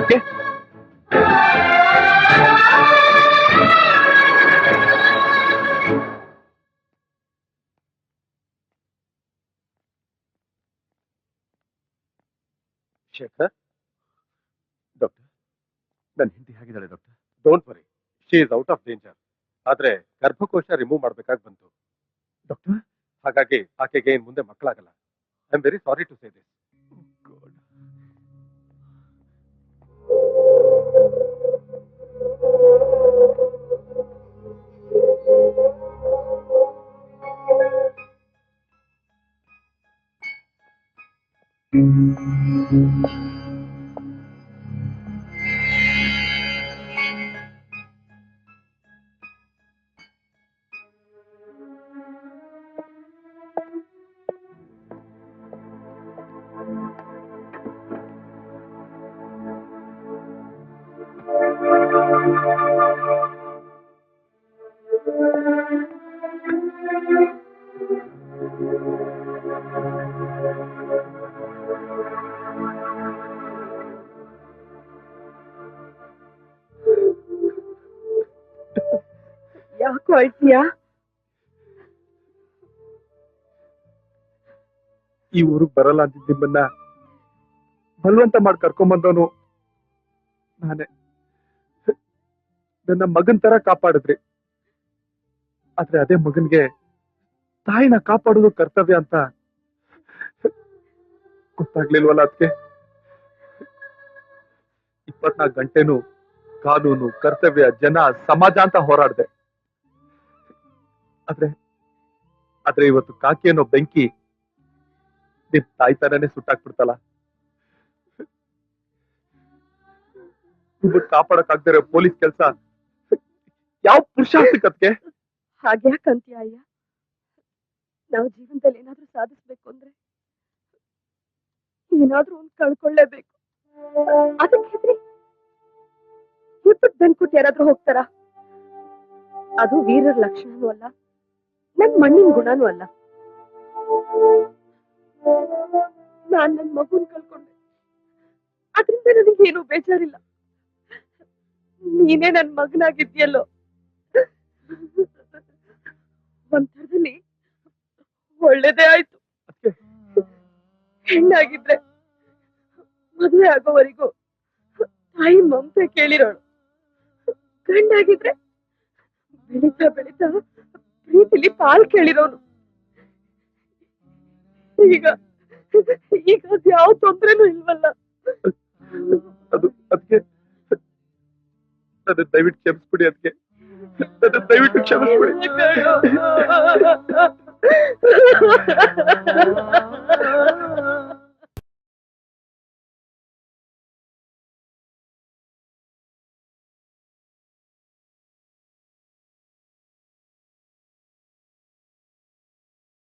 ಅದಕ್ಕೆ ಶೇಖರ್, ಡಾಕ್ಟರ್, ನನ್ನ ಹೆಂಡತಿ ಹೇಗಿದ್ದಾಳೆ doctor? Don't worry, she is out of danger. ಆದ್ರೆ ಗರ್ಭಕೋಶ ರಿಮೂವ್ ಮಾಡ್ಬೇಕಾಗಿ ಬಂತು ಡಾಕ್ಟರ್. ಹಾಗಾಗಿ ಆಕೆಗೆ ಇನ್ ಮುಂದೆ ಮಕ್ಕಳಾಗಲ್ಲ. I am very sorry to say this. ಯಾಕೋ ಅಳ್ತೀಯಾ? ಈ ಊರಿಗೆ ಬರಲ್ಲ ಅಂತ ನಿಮ್ಮನ್ನ ಬಲವಂತ ಮಾಡಿ ಕರ್ಕೊಂಬಂದವನು ನಾನೇ. ನನ್ನ ಮಗನ್ ತರ ಕಾಪಾಡಿದ್ರಿ. ಆದ್ರೆ ಅದೇ ಮಗನ್ಗೆ ತಾಯಿನ ಕಾಪಾಡೋದು ಕರ್ತವ್ಯ ಅಂತ ಗೊತ್ತಾಗ್ಲಿಲ್ವಲ್ಲ ಅದಕ್ಕೆ. 24 ಗಂಟೆನೂ ಕಾನೂನು, ಕರ್ತವ್ಯ, ಜನ, ಸಮಾಜ ಅಂತ ಹೋರಾಡ್ದೆ. ಆದ್ರೆ ಇವತ್ತು ಕಾಕಿ ಅನ್ನೋ ಬೆಂಕಿ ನಿಮ್ ತಾಯಿ ತರನೇ ಸುಟ್ಟಾಕ್ಬಿಡ್ತಲ್ಲ. ನಿಮ್ಮನ್ನ ಕಾಪಾಡಕ್ಕಾಗ್ದಿರೋ ಪೊಲೀಸ್ ಕೆಲಸ ಯಾವ ಪುರುಷಾರ್ಥಕ್ಕೆ? ಹಾಗ್ಯಾಕಂತೀಯ ಅಯ್ಯ? ನಾವು ಜೀವನದಲ್ಲಿ ಏನಾದ್ರೂ ಸಾಧಿಸ್ಬೇಕು ಅಂದ್ರೆ ಏನಾದ್ರೂ ಒಂದ್ ಕಳ್ಕೊಳ್ಳೇಬೇಕು. ಅದಕ್ಕೆ ಹೆದ್ರಿ ಯುದ್ಧಕ್ಕೆ ಬೆನ್ಕುಟ್ ಯಾರಾದ್ರೂ ಹೋಗ್ತಾರ? ಅದು ವೀರರ ಲಕ್ಷಣನೂ ಅಲ್ಲ, ನನ್ ಮಣ್ಣಿನ ಗುಣನೂ ಅಲ್ಲ. ನಾನ್ ನನ್ ಮಗುನ್ ಕಳ್ಕೊಂಡೆ, ಅದ್ರಿಂದ ನನಗೇನು ಬೇಜಾರಿಲ್ಲ. ನೀನೇ ನನ್ ಮಗನಾಗಿದ್ಯಲ್ಲೋ. ಒಂಥರದಲ್ಲಿ ಒಳ್ಳೇದೇ ಆಯ್ತು. ಹೆಣ್ಣಾಗಿದ್ರೆ ಮದುವೆ ಆಗೋವರೆಗೂ ತಾಯಿ ಮಮತೆ ಕೇಳಿರೋಳು. ಗಂಡಾಗಿದ್ರೆ ಬೆಳೀತಾ ಬೆಳೀತಾ ಪ್ರೀತಿಲಿ ಪಾಲ್ ಕೇಳಿರೋನು. ಈಗ ಯಾವ ತೊಂದ್ರೆನೂ ಇಲ್ವಲ್ಲ. ಅದಕ್ಕೆ ದಯವಿಟ್ಟು ಕ್ಷಮಿಸ್ಬಿಡಿ. ಅದಕ್ಕೆ ದಯವಿಟ್ಟು ಕ್ಷಮಿಸ್ಬಿಡಿ.